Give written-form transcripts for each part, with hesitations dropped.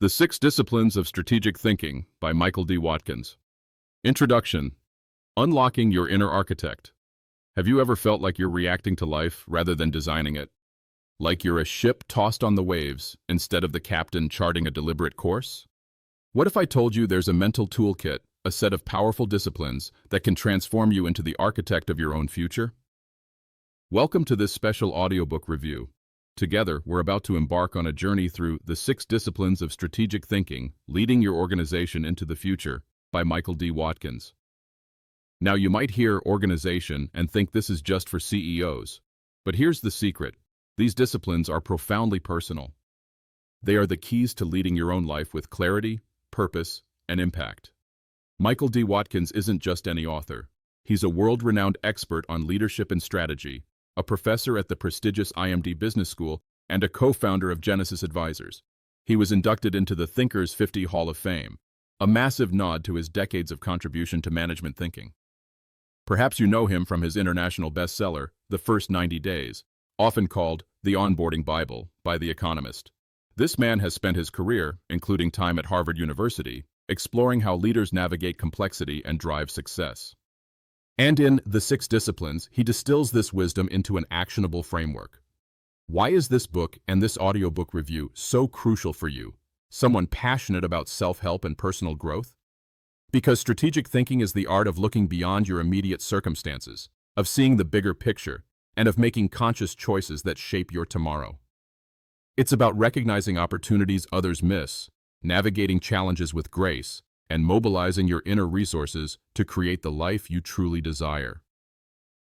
The Six Disciplines of Strategic Thinking by Michael D. Watkins. Introduction. Unlocking your inner architect. Have you ever felt like you're reacting to life rather than designing it? Like you're a ship tossed on the waves instead of the captain charting a deliberate course? What if I told you there's a mental toolkit, a set of powerful disciplines that can transform you into the architect of your own future? Welcome to this special audiobook review. Together, we're about to embark on a journey through The Six Disciplines of Strategic Thinking, Leading Your Organization into the Future by Michael D. Watkins. Now, you might hear organization and think this is just for CEOs. But here's the secret. These disciplines are profoundly personal. They are the keys to leading your own life with clarity, purpose, and impact. Michael D. Watkins isn't just any author. He's a world-renowned expert on leadership and strategy, a professor at the prestigious IMD Business School, and a co-founder of Genesis Advisors. He was inducted into the Thinkers 50 Hall of Fame, a massive nod to his decades of contribution to management thinking. Perhaps you know him from his international bestseller, The First 90 Days, often called the Onboarding Bible by The Economist. This man has spent his career, including time at Harvard University, exploring how leaders navigate complexity and drive success. And in The Six Disciplines, he distills this wisdom into an actionable framework. Why is this book and this audiobook review so crucial for you, someone passionate about self-help and personal growth? Because strategic thinking is the art of looking beyond your immediate circumstances, of seeing the bigger picture, and of making conscious choices that shape your tomorrow. It's about recognizing opportunities others miss, navigating challenges with grace, and mobilizing your inner resources to create the life you truly desire.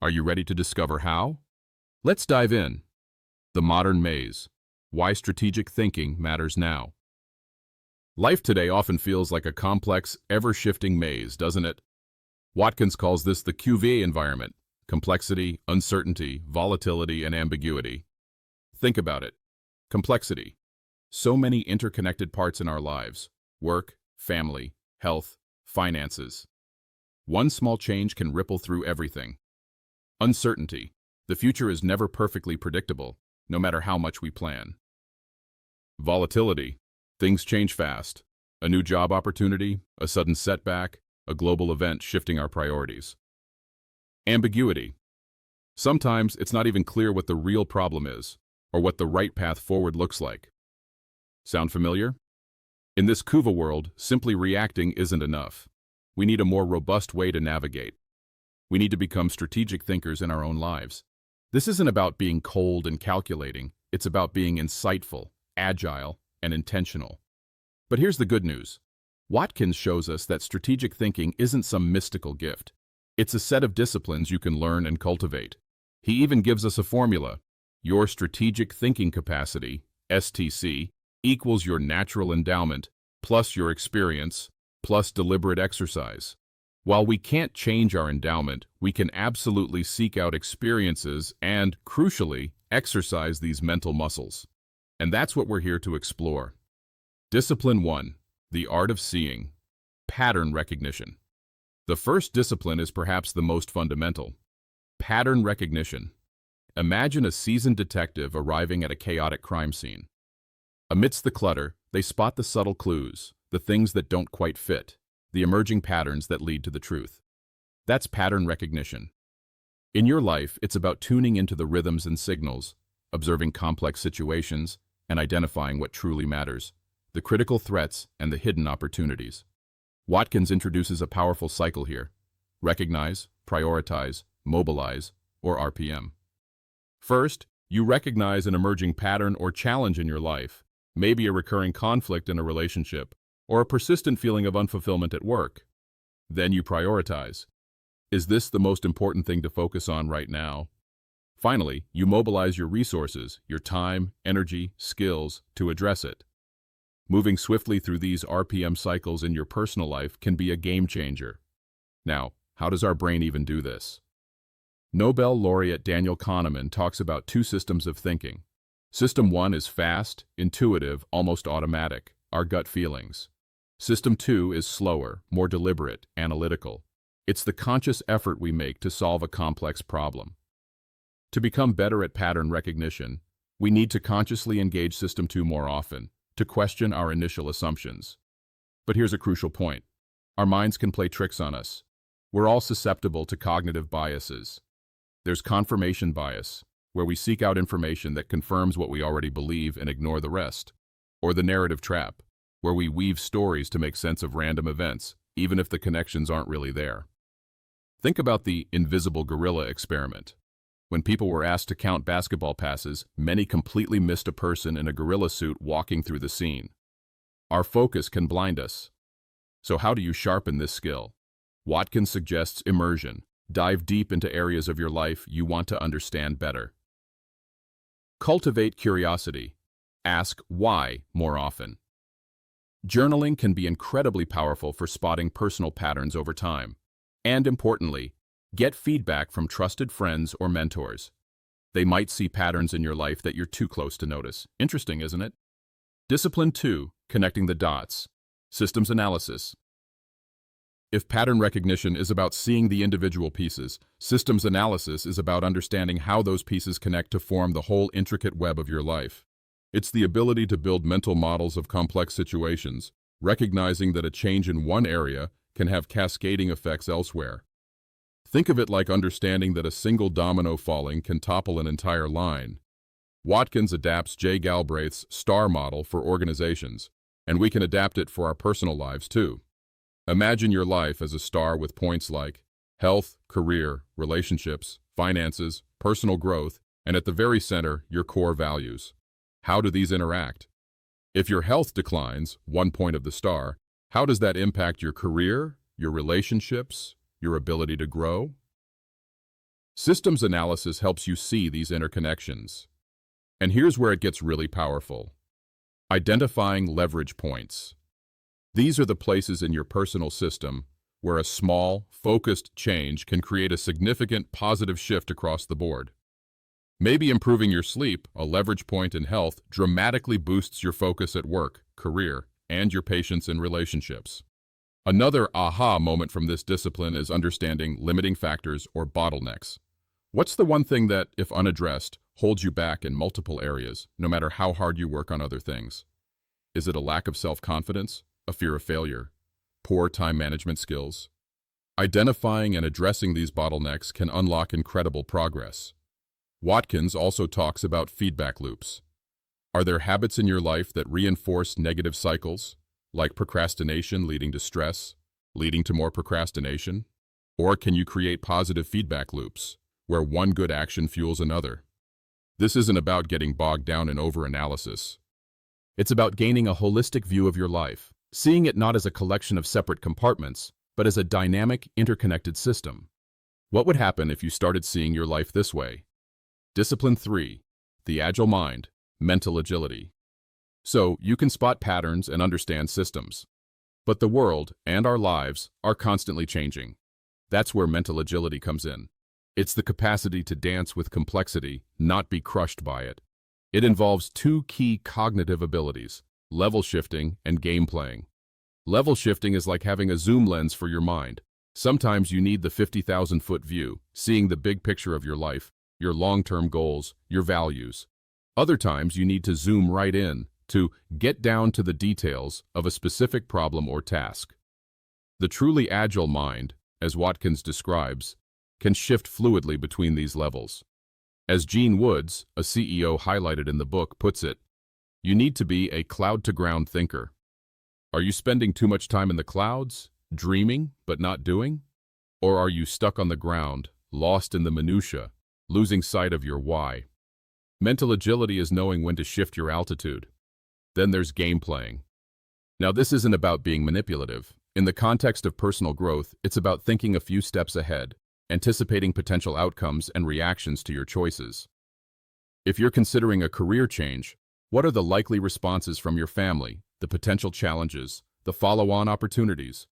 Are you ready to discover how? Let's dive in. The Modern Maze. Why strategic thinking matters now. Life today often feels like a complex, ever-shifting maze, doesn't it? Watkins calls this the QV environment: complexity, uncertainty, volatility, and ambiguity. Think about it. Complexity. So many interconnected parts in our lives: work, family, health, finances. One small change can ripple through everything. Uncertainty. The future is never perfectly predictable, no matter how much we plan. Volatility. Things change fast. A new job opportunity, a sudden setback, a global event shifting our priorities. Ambiguity. Sometimes it's not even clear what the real problem is, or what the right path forward looks like. Sound familiar? In this Kuva world, simply reacting isn't enough. We need a more robust way to navigate. We need to become strategic thinkers in our own lives. This isn't about being cold and calculating. It's about being insightful, agile, and intentional. But here's the good news. Watkins shows us that strategic thinking isn't some mystical gift. It's a set of disciplines you can learn and cultivate. He even gives us a formula. Your strategic thinking capacity, STC, equals your natural endowment, plus your experience, plus deliberate exercise. While we can't change our endowment, we can absolutely seek out experiences and, crucially, exercise these mental muscles. And that's what we're here to explore. Discipline 1. The Art of Seeing. Pattern Recognition. The first discipline is perhaps the most fundamental. Pattern recognition. Imagine a seasoned detective arriving at a chaotic crime scene. Amidst the clutter, they spot the subtle clues, the things that don't quite fit, the emerging patterns that lead to the truth. That's pattern recognition. In your life, it's about tuning into the rhythms and signals, observing complex situations, and identifying what truly matters, the critical threats and the hidden opportunities. Watkins introduces a powerful cycle here: recognize, prioritize, mobilize, or RPM. First, you recognize an emerging pattern or challenge in your life. Maybe a recurring conflict in a relationship, or a persistent feeling of unfulfillment at work. Then you prioritize. Is this the most important thing to focus on right now? Finally, you mobilize your resources, your time, energy, skills, to address it. Moving swiftly through these RPM cycles in your personal life can be a game changer. Now, how does our brain even do this? Nobel laureate Daniel Kahneman talks about two systems of thinking. System 1 is fast, intuitive, almost automatic, our gut feelings. System 2 is slower, more deliberate, analytical. It's the conscious effort we make to solve a complex problem. To become better at pattern recognition, we need to consciously engage System 2 more often, to question our initial assumptions. But here's a crucial point. Our minds can play tricks on us. We're all susceptible to cognitive biases. There's confirmation bias, where we seek out information that confirms what we already believe and ignore the rest. Or the narrative trap, where we weave stories to make sense of random events, even if the connections aren't really there. Think about the invisible gorilla experiment. When people were asked to count basketball passes, many completely missed a person in a gorilla suit walking through the scene. Our focus can blind us. So how do you sharpen this skill? Watkins suggests immersion. Dive deep into areas of your life you want to understand better. Cultivate curiosity. Ask why more often. Journaling can be incredibly powerful for spotting personal patterns over time. And importantly, get feedback from trusted friends or mentors. They might see patterns in your life that you're too close to notice. Interesting, isn't it? Discipline 2, connecting the dots. Systems analysis. If pattern recognition is about seeing the individual pieces, systems analysis is about understanding how those pieces connect to form the whole intricate web of your life. It's the ability to build mental models of complex situations, recognizing that a change in one area can have cascading effects elsewhere. Think of it like understanding that a single domino falling can topple an entire line. Watkins adapts J. Galbraith's STAR model for organizations, and we can adapt it for our personal lives too. Imagine your life as a star with points like health, career, relationships, finances, personal growth, and at the very center, your core values. How do these interact? If your health declines, 1 point of the star, how does that impact your career, your relationships, your ability to grow? Systems analysis helps you see these interconnections. And here's where it gets really powerful. Identifying leverage points. These are the places in your personal system where a small, focused change can create a significant positive shift across the board. Maybe improving your sleep, a leverage point in health, dramatically boosts your focus at work, career, and your patience in relationships. Another aha moment from this discipline is understanding limiting factors or bottlenecks. What's the one thing that, if unaddressed, holds you back in multiple areas, no matter how hard you work on other things? Is it a lack of self-confidence, a fear of failure, poor time management skills? Identifying and addressing these bottlenecks can unlock incredible progress. Watkins also talks about feedback loops. Are there habits in your life that reinforce negative cycles, like procrastination leading to stress, leading to more procrastination? Or can you create positive feedback loops, where one good action fuels another? This isn't about getting bogged down in over-analysis. It's about gaining a holistic view of your life, seeing it not as a collection of separate compartments, but as a dynamic, interconnected system. What would happen if you started seeing your life this way? Discipline 3, the agile mind, mental agility. So, you can spot patterns and understand systems. But the world and our lives are constantly changing. That's where mental agility comes in. It's the capacity to dance with complexity, not be crushed by it. It involves 2 key cognitive abilities, level shifting and game playing. Level shifting is like having a zoom lens for your mind. Sometimes you need the 50,000-foot view, seeing the big picture of your life, your long-term goals, your values. Other times you need to zoom right in, to get down to the details of a specific problem or task. The truly agile mind, as Watkins describes, can shift fluidly between these levels. As Gene Woods, a CEO highlighted in the book, puts it, you need to be a cloud-to-ground thinker. Are you spending too much time in the clouds, dreaming but not doing? Or are you stuck on the ground, lost in the minutiae, losing sight of your why? Mental agility is knowing when to shift your altitude. Then there's game playing. Now, this isn't about being manipulative. In the context of personal growth, it's about thinking a few steps ahead, anticipating potential outcomes and reactions to your choices. If you're considering a career change, what are the likely responses from your family, the potential challenges, the follow-on opportunities?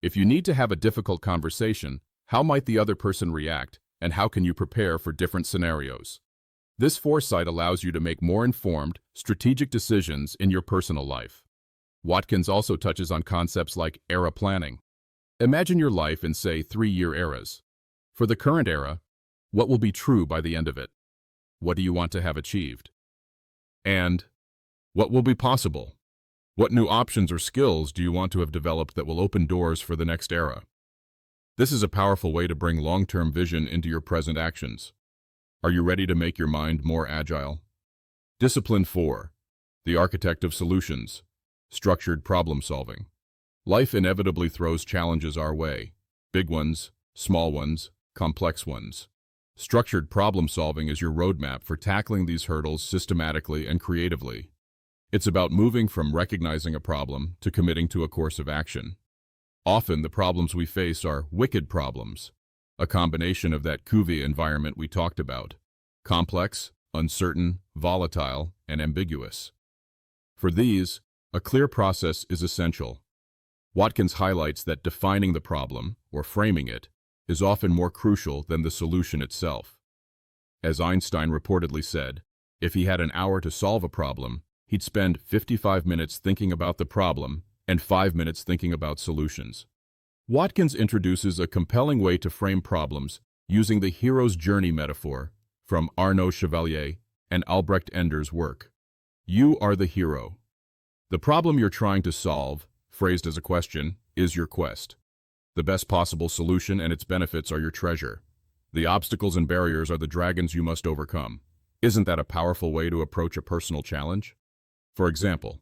If you need to have a difficult conversation, how might the other person react, and how can you prepare for different scenarios? This foresight allows you to make more informed, strategic decisions in your personal life. Watkins also touches on concepts like era planning. Imagine your life in, say, 3-year eras. For the current era, what will be true by the end of it? What do you want to have achieved? And What will be possible? What new options or skills do you want to have developed that will open doors for the next era? This is a powerful way to bring long-term vision into your present actions. Are you ready to make your mind more agile? Discipline 4. The architect of solutions. Structured problem solving. Life inevitably throws challenges our way. Big ones, small ones, complex ones. Structured problem solving is your roadmap for tackling these hurdles systematically and creatively. It's about moving from recognizing a problem to committing to a course of action. Often the problems we face are wicked problems, a combination of that Cuvée environment we talked about, complex, uncertain, volatile, and ambiguous. For these, a clear process is essential. Watkins highlights that defining the problem, or framing it, is often more crucial than the solution itself. As Einstein reportedly said, if he had an hour to solve a problem, he'd spend 55 minutes thinking about the problem and 5 minutes thinking about solutions. Watkins introduces a compelling way to frame problems using the hero's journey metaphor from Arnaud Chevalier and Albrecht Ender's work. You are the hero. The problem you're trying to solve, phrased as a question, is your quest. The best possible solution and its benefits are your treasure. The obstacles and barriers are the dragons you must overcome. Isn't that a powerful way to approach a personal challenge? For example,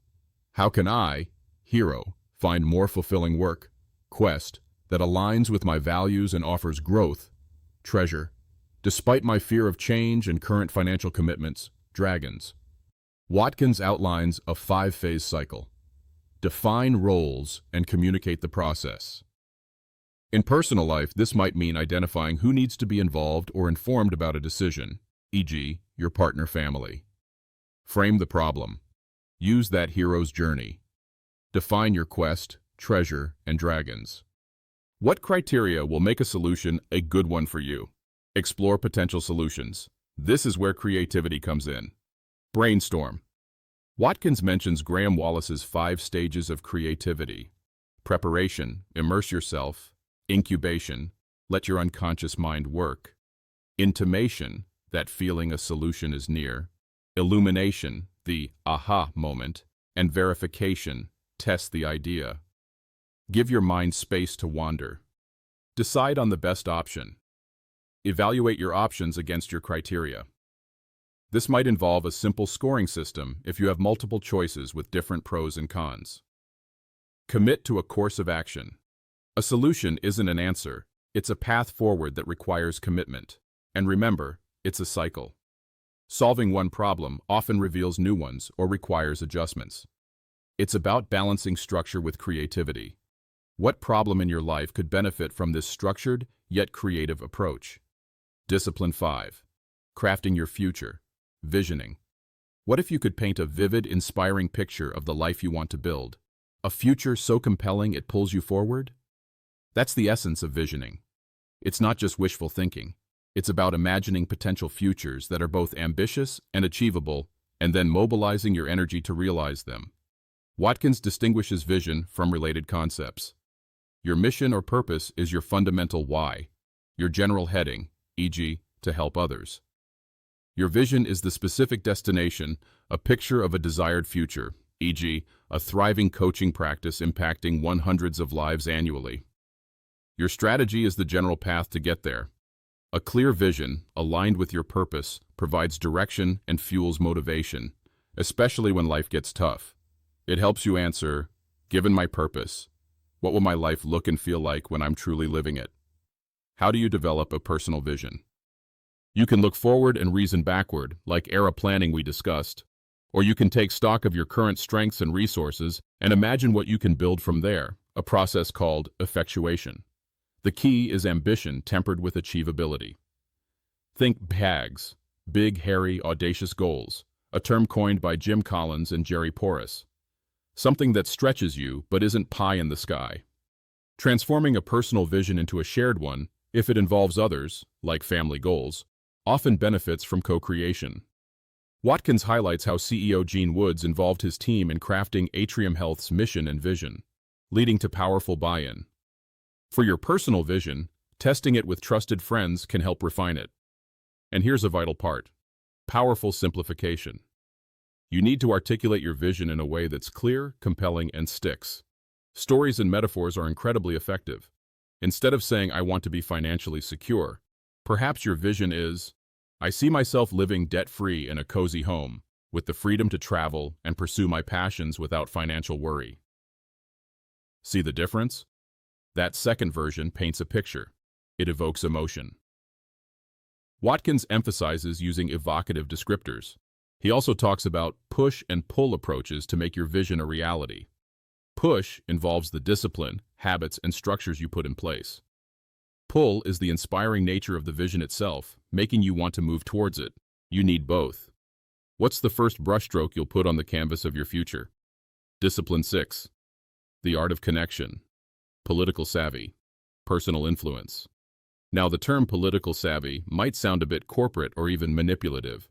how can I, hero, find more fulfilling work, quest, that aligns with my values and offers growth, treasure, despite my fear of change and current financial commitments, dragons? Watkins outlines a 5-phase cycle. Define roles and communicate the process. In personal life, this might mean identifying who needs to be involved or informed about a decision, e.g., your partner family. Frame the problem. Use that hero's journey. Define your quest, treasure, and dragons. What criteria will make a solution a good one for you? Explore potential solutions. This is where creativity comes in. Brainstorm. Watkins mentions Graham Wallace's 5 stages of creativity. Preparation, immerse yourself. Incubation, let your unconscious mind work. Intimation, that feeling a solution is near. Illumination, the aha moment. And verification, test the idea. Give your mind space to wander. Decide on the best option. Evaluate your options against your criteria. This might involve a simple scoring system if you have multiple choices with different pros and cons. Commit to a course of action. A solution isn't an answer, it's a path forward that requires commitment. And remember, it's a cycle. Solving one problem often reveals new ones or requires adjustments. It's about balancing structure with creativity. What problem in your life could benefit from this structured yet creative approach? Discipline 5. Crafting your future. Visioning. What if you could paint a vivid, inspiring picture of the life you want to build? A future so compelling it pulls you forward? That's the essence of visioning. It's not just wishful thinking. It's about imagining potential futures that are both ambitious and achievable, and then mobilizing your energy to realize them. Watkins distinguishes vision from related concepts. Your mission or purpose is your fundamental why, your general heading, e.g., to help others. Your vision is the specific destination, a picture of a desired future, e.g., a thriving coaching practice impacting hundreds of lives annually. Your strategy is the general path to get there. A clear vision, aligned with your purpose, provides direction and fuels motivation, especially when life gets tough. It helps you answer, given my purpose, what will my life look and feel like when I'm truly living it? How do you develop a personal vision? You can look forward and reason backward, like era planning we discussed, or you can take stock of your current strengths and resources and imagine what you can build from there, a process called effectuation. The key is ambition tempered with achievability. Think BHAGs, big, hairy, audacious goals, a term coined by Jim Collins and Jerry Porras. Something that stretches you but isn't pie in the sky. Transforming a personal vision into a shared one, if it involves others, like family goals, often benefits from co-creation. Watkins highlights how CEO Gene Woods involved his team in crafting Atrium Health's mission and vision, leading to powerful buy-in. For your personal vision, testing it with trusted friends can help refine it. And here's a vital part: powerful simplification. You need to articulate your vision in a way that's clear, compelling, and sticks. Stories and metaphors are incredibly effective. Instead of saying, "I want to be financially secure," perhaps your vision is, "I see myself living debt-free in a cozy home, with the freedom to travel and pursue my passions without financial worry." See the difference? That second version paints a picture. It evokes emotion. Watkins emphasizes using evocative descriptors. He also talks about push and pull approaches to make your vision a reality. Push involves the discipline, habits, and structures you put in place. Pull is the inspiring nature of the vision itself, making you want to move towards it. You need both. What's the first brushstroke you'll put on the canvas of your future? Discipline 6. The art of connection. Political savvy. Personal influence. Now, the term political savvy might sound a bit corporate or even manipulative,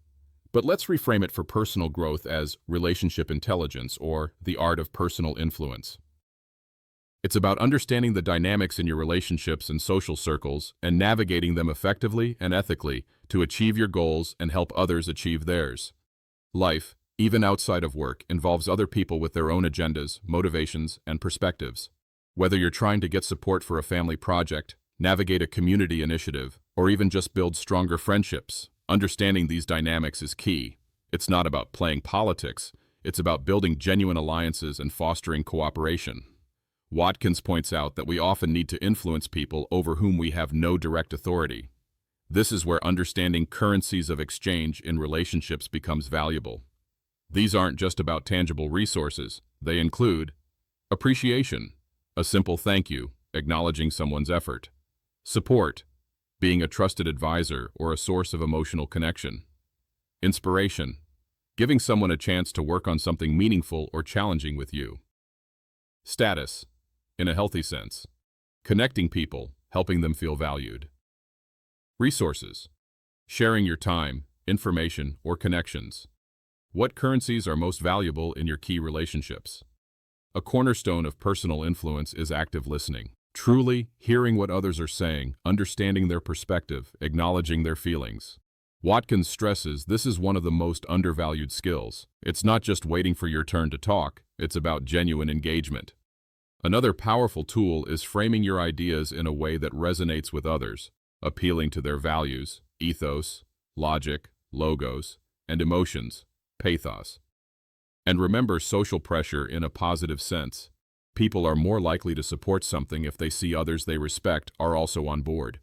but let's reframe it for personal growth as relationship intelligence or the art of personal influence. It's about understanding the dynamics in your relationships and social circles and navigating them effectively and ethically to achieve your goals and help others achieve theirs. Life, even outside of work, involves other people with their own agendas, motivations, and perspectives. Whether you're trying to get support for a family project, navigate a community initiative, or even just build stronger friendships, understanding these dynamics is key. It's not about playing politics, it's about building genuine alliances and fostering cooperation. Watkins points out that we often need to influence people over whom we have no direct authority. This is where understanding currencies of exchange in relationships becomes valuable. These aren't just about tangible resources, they include appreciation, a simple thank you, acknowledging someone's effort; support, being a trusted advisor or a source of emotional connection; inspiration, giving someone a chance to work on something meaningful or challenging with you; status, in a healthy sense, connecting people, helping them feel valued; resources, sharing your time, information, or connections. What currencies are most valuable in your key relationships? A cornerstone of personal influence is active listening. Truly hearing what others are saying, understanding their perspective, acknowledging their feelings. Watkins stresses this is one of the most undervalued skills. It's not just waiting for your turn to talk, it's about genuine engagement. Another powerful tool is framing your ideas in a way that resonates with others, appealing to their values, ethos, logic, logos, and emotions, pathos. And remember social pressure in a positive sense. People are more likely to support something if they see others they respect are also on board.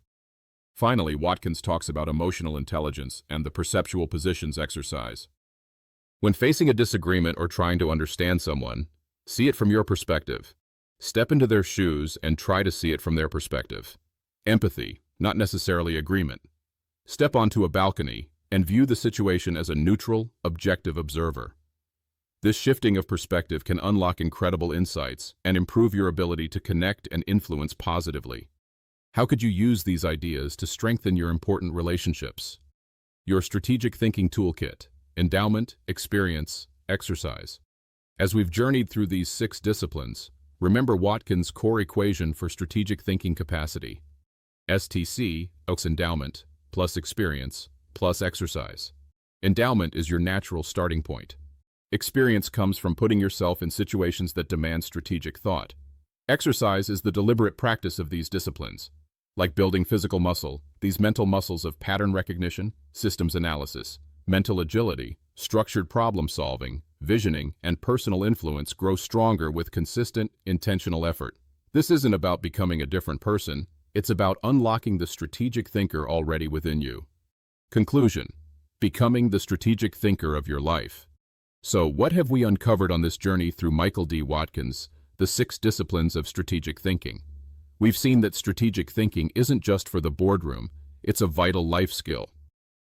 Finally, Watkins talks about emotional intelligence and the perceptual positions exercise. When facing a disagreement or trying to understand someone, see it from your perspective. Step into their shoes and try to see it from their perspective. Empathy, not necessarily agreement. Step onto a balcony and view the situation as a neutral, objective observer. This shifting of perspective can unlock incredible insights and improve your ability to connect and influence positively. How could you use these ideas to strengthen your important relationships? Your strategic thinking toolkit: endowment, experience, exercise. As we've journeyed through these 6 disciplines, remember Watkins' core equation for strategic thinking capacity: STC, endowment, plus experience, plus exercise. Endowment is your natural starting point. Experience comes from putting yourself in situations that demand strategic thought. Exercise is the deliberate practice of these disciplines. Like building physical muscle, these mental muscles of pattern recognition, systems analysis, mental agility, structured problem solving, visioning, and personal influence grow stronger with consistent, intentional effort. This isn't about becoming a different person, it's about unlocking the strategic thinker already within you. Conclusion: becoming the strategic thinker of your life. So, what have we uncovered on this journey through Michael D. Watkins, the 6 disciplines of strategic thinking? We've seen that strategic thinking isn't just for the boardroom, it's a vital life skill.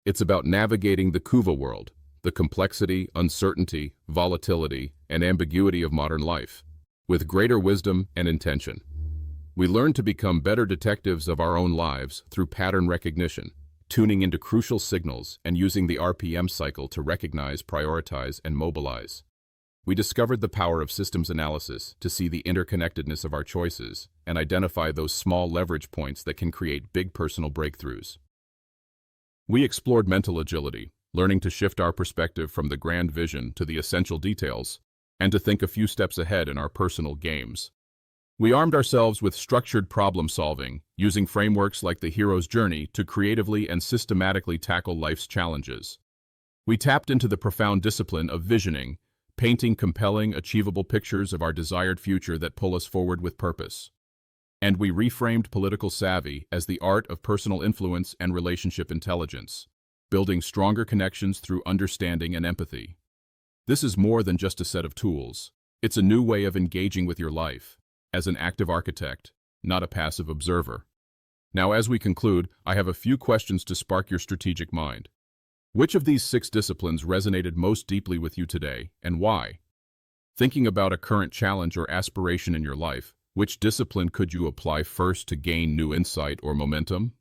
It's about navigating the Kuva world, the complexity, uncertainty, volatility, and ambiguity of modern life, with greater wisdom and intention. We learn to become better detectives of our own lives through pattern recognition, tuning into crucial signals and using the RPM cycle to recognize, prioritize, and mobilize. We discovered the power of systems analysis to see the interconnectedness of our choices and identify those small leverage points that can create big personal breakthroughs. We explored mental agility, learning to shift our perspective from the grand vision to the essential details, and to think a few steps ahead in our personal games. We armed ourselves with structured problem solving, using frameworks like the hero's journey to creatively and systematically tackle life's challenges. We tapped into the profound discipline of visioning, painting compelling, achievable pictures of our desired future that pull us forward with purpose. And we reframed political savvy as the art of personal influence and relationship intelligence, building stronger connections through understanding and empathy. This is more than just a set of tools. It's a new way of engaging with your life, as an active architect, not a passive observer. Now, as we conclude, I have a few questions to spark your strategic mind. Which of these 6 disciplines resonated most deeply with you today, and why? Thinking about a current challenge or aspiration in your life, which discipline could you apply first to gain new insight or momentum?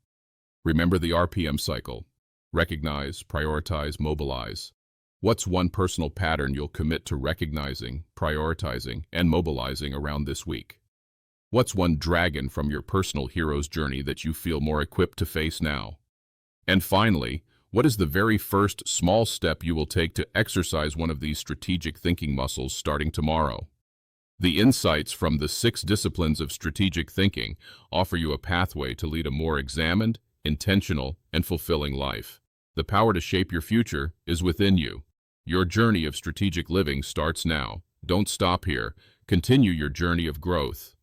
Remember the RPM cycle. Recognize, prioritize, mobilize. What's one personal pattern you'll commit to recognizing, prioritizing, and mobilizing around this week? What's one dragon from your personal hero's journey that you feel more equipped to face now? And finally, what is the very first small step you will take to exercise one of these strategic thinking muscles starting tomorrow? The insights from the 6 disciplines of strategic thinking offer you a pathway to lead a more examined, intentional, and fulfilling life. The power to shape your future is within you. Your journey of strategic living starts now. Don't stop here. Continue your journey of growth.